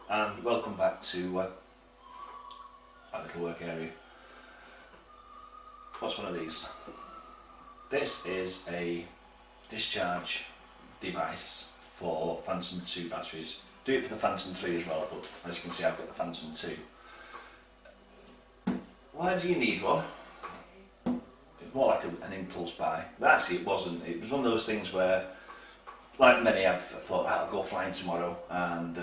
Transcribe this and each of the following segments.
and welcome back to our little work area. What's one of these? This is a discharge device for Phantom 2 batteries. Do it for the Phantom 3 as well, but as you can see I've got the Phantom 2. Why do you need one? It's more like an impulse buy, but actually it wasn't. It was one of those things where, like many, I've thought I'll go flying tomorrow and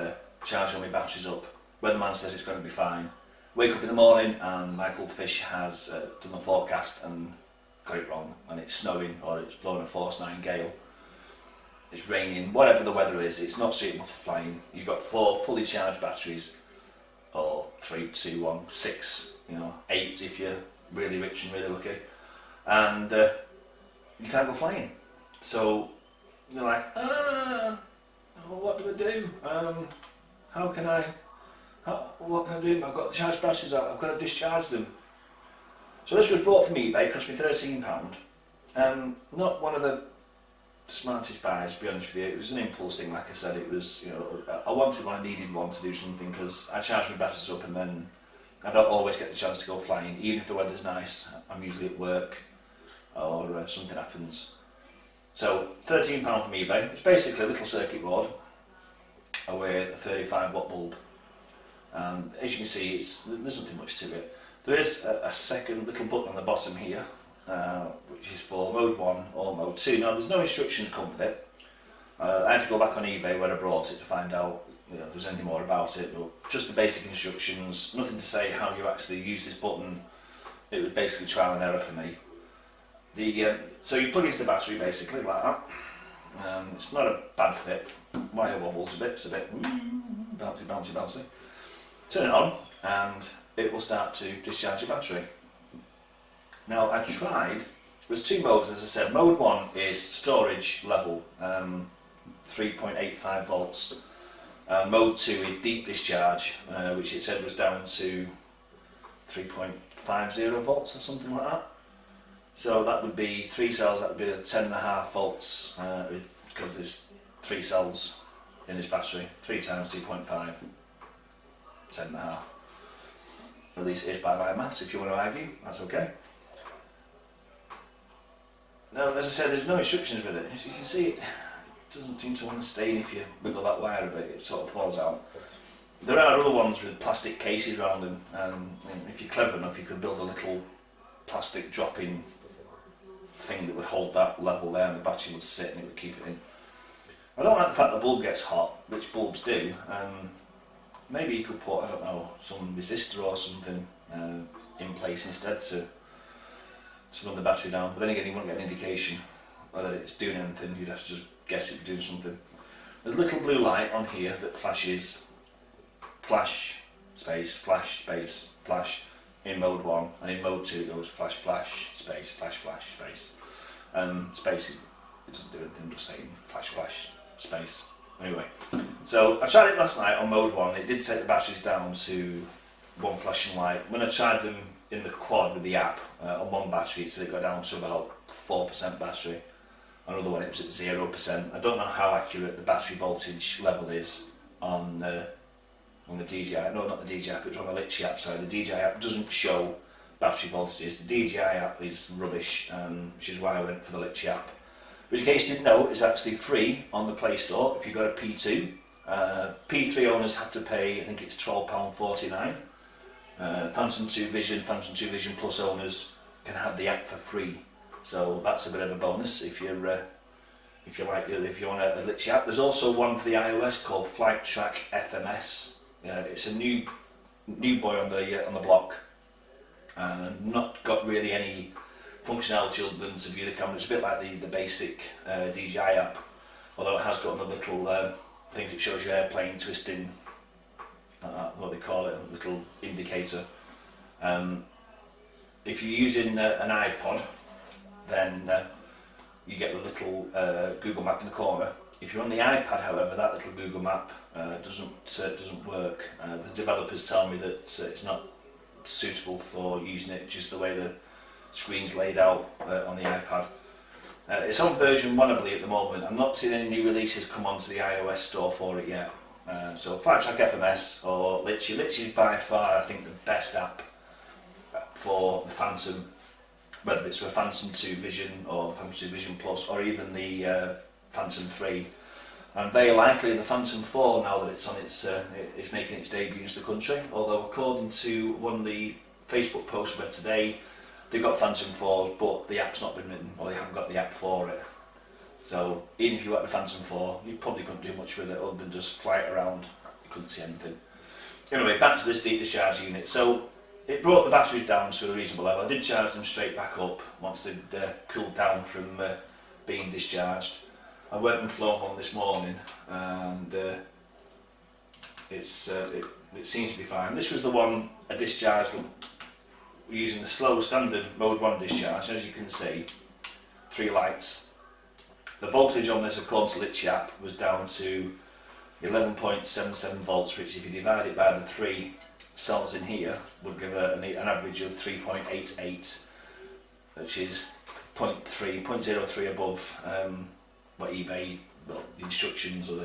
charge all my batteries up. Weatherman says it's going to be fine. Wake up in the morning and Michael Fish has done the forecast and got it wrong, and it's snowing or it's blowing a force 9 gale. It's raining, whatever the weather is, it's not suitable for flying. You've got 4 fully charged batteries, or 3, 2, 1, 6, 8 if you're really rich and really lucky, and you can't go flying. So you're like, what do I do? What can I do? I've got the charged batteries out, I've got to discharge them. So this was bought from eBay, cost me £13. Not one of the smartest buys, to be honest with you. It was an impulse thing, like I said. It was, I wanted one, I needed one to do something, because I charge my batteries up and then I don't always get the chance to go flying. Even if the weather's nice, I'm usually at work or something happens. So £13 from eBay. It's basically a little circuit board with a 35 watt bulb. As you can see, there's nothing much to it. There is a second little button on the bottom here, which is for mode 1 or mode 2. Now there's no instructions come with it. I had to go back on eBay where I brought it to find out if there's anything more about it, but just the basic instructions, nothing to say how you actually use this button. It was basically trial and error for me. So you plug into the battery basically like that. It's not a bad fit. Wire wobbles a bit, it's a bit bouncy, bouncy, bouncy. Turn it on and it will start to discharge your battery. Now I tried, there's 2 modes as I said. Mode 1 is storage level, 3.85 volts. Mode 2 is deep discharge, which it said was down to 3.50 volts or something like that. So that would be 3 cells, that would be 10.5 volts, because there's 3 cells in this battery. 3 times 3.5, 10.5. At least it is by my maths. If you want to argue, that's okay. Now, as I said, there's no instructions with it. As you can see, it doesn't seem to want to stay in. If you wiggle that wire a bit, it sort of falls out. There are other ones with plastic cases around them, and if you're clever enough, you could build a little plastic drop-in thing that would hold that level there, and the battery would sit and it would keep it in. I don't like the fact the bulb gets hot, which bulbs do. Maybe you could put, I don't know, some resistor or something in place instead to run the battery down. But then again, you wouldn't get an indication whether it's doing anything. You'd have to just guess it's doing something. There's a little blue light on here that flashes flash, space, flash, space, flash in mode 1, and in mode 2 it goes flash, flash, space, flash, flash, space. Space, it doesn't do anything, just saying flash, flash, space. Anyway, so I tried it last night on mode 1. It did set the batteries down to 1 flashing light. When I tried them in the quad with the app on one battery, it said it got down to about 4% battery. On another one it was at 0%. I don't know how accurate the battery voltage level is on the DJI. No, not the DJI app, it was on the Litchi app. Sorry, the DJI app doesn't show battery voltages. The DJI app is rubbish, which is why I went for the Litchi app. Which, in case you didn't know, is actually free on the Play Store if you've got a P2. P3 owners have to pay, I think it's £12.49. Phantom 2 Vision, Phantom 2 Vision Plus owners can have the app for free. So that's a bit of a bonus if you want a Litchi app. There's also one for the iOS called Flight Track FMS. It's a new boy on the block, not got really any functionality other than to view the camera. It's a bit like the basic DJI app, although it has got the little things that shows you airplane twisting, what they call it, a little indicator. If you're using an iPod, then you get the little Google map in the corner. If you're on the iPad, however, that little Google map doesn't work. The developers tell me that it's not suitable for using it just the way the screen's laid out on the iPad. It's on version 1, I believe, at the moment. I'm not seeing any new releases come onto the iOS store for it yet. So Firetrack FMS or Litchi. Litchi is by far, I think, the best app for the Phantom, whether it's for Phantom 2 Vision or Phantom 2 Vision Plus or even the Phantom 3. And very likely the Phantom 4, now that it's making its debut into the country, although according to one of the Facebook posts read today, they've got Phantom 4s but the app's not been written, or they haven't got the app for it. So even if you got the Phantom 4, you probably couldn't do much with it other than just fly it around. You couldn't see anything. Anyway, back to this deep discharge unit. So it brought the batteries down to a reasonable level. I did charge them straight back up once they'd cooled down from being discharged. I went and flown one this morning, and it seems to be fine. This was the one I discharged using the slow standard mode 1 discharge. As you can see, 3 lights. The voltage on this, according to Litchi app, was down to 11.77 volts, which if you divide it by the 3 cells in here would give an average of 3.88, which is 0.03 above what eBay, well, the instructions or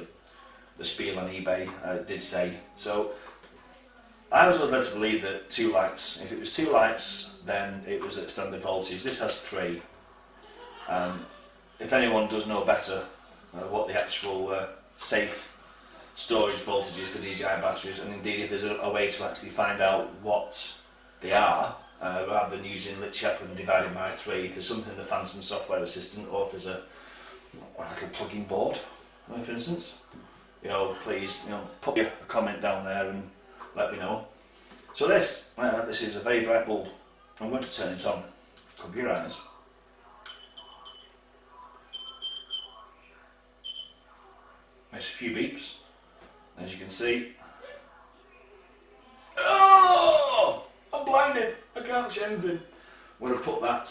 the spiel on eBay did say. So I was led to believe that 2 lights, if it was 2 lights then it was at standard voltage. This has 3. If anyone does know better what the actual safe storage voltage is for DJI batteries, and indeed if there's a way to actually find out what they are, rather than using Litchi app and dividing by 3, if there's something in the Phantom software assistant, or if there's a little plug-in board, for instance, please, put a comment down there and let me know. So this is a very bright bulb. I'm going to turn it on. Cover your eyes. Makes a few beeps, as you can see. Oh! I'm blinded! I can't see anything. I'm going to put that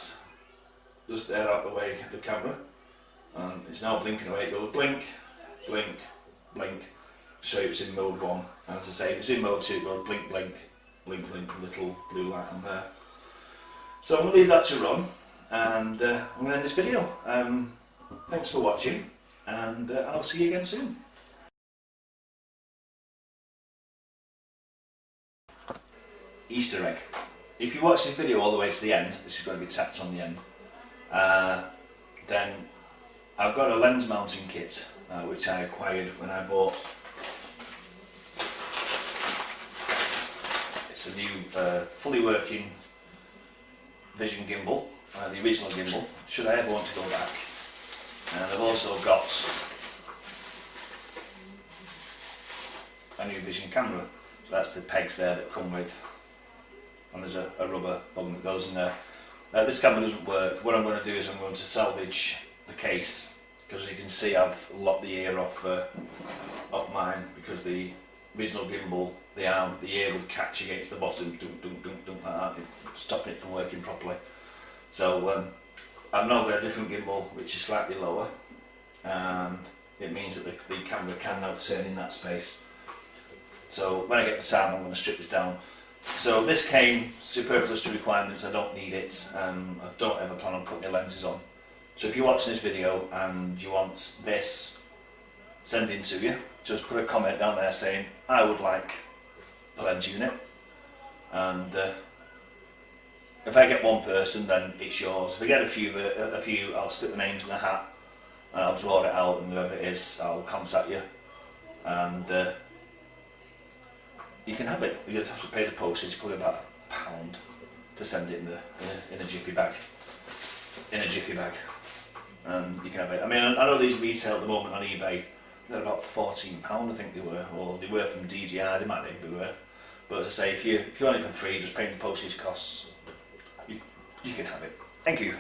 just there out the way of the camera. And it's now blinking away. It goes blink, blink, blink. Show you it's in mode 1. And as I say, if it's in mode 2, it goes blink, blink, blink, blink, little blue light on there. So I'm going to leave that to run, and I'm going to end this video. Thanks for watching, and I'll see you again soon. Easter egg. If you watch this video all the way to the end, this is going to be tacked on the end, then I've got a lens mounting kit which I acquired when I bought. It's a new fully working Vision gimbal, the original gimbal, should I ever want to go back. And I've also got a new Vision camera. So that's the pegs there that come with, and there's a rubber bung that goes in there. This camera doesn't work. What I'm going to do is I'm going to salvage the case, because as you can see I've lopped the ear off mine, because the original gimbal, the ear would catch against the bottom, dunk, dunk, dunk, dunk, like that, stopping it from working properly. So I've now got a different gimbal which is slightly lower, and it means that the camera can now turn in that space. So when I get the sound, I'm going to strip this down. So this came superfluous to requirements. I don't need it. I don't ever plan on putting the lenses on. So if you're watching this video and you want this sent in to you, just put a comment down there saying I would like the lens unit, and if I get one person, then it's yours. If I get a few, I'll stick the names in the hat and I'll draw it out, and whoever it is, I'll contact you, and you can have it. You just have to pay the postage, probably about £1 to send it in a jiffy bag. And you can have it. I mean, I know these retail at the moment on eBay. They're about £14, I think they were, or they were from DJI. They might not be worth. But as I say, if you want it for free, just paying the postage costs, you can have it. Thank you.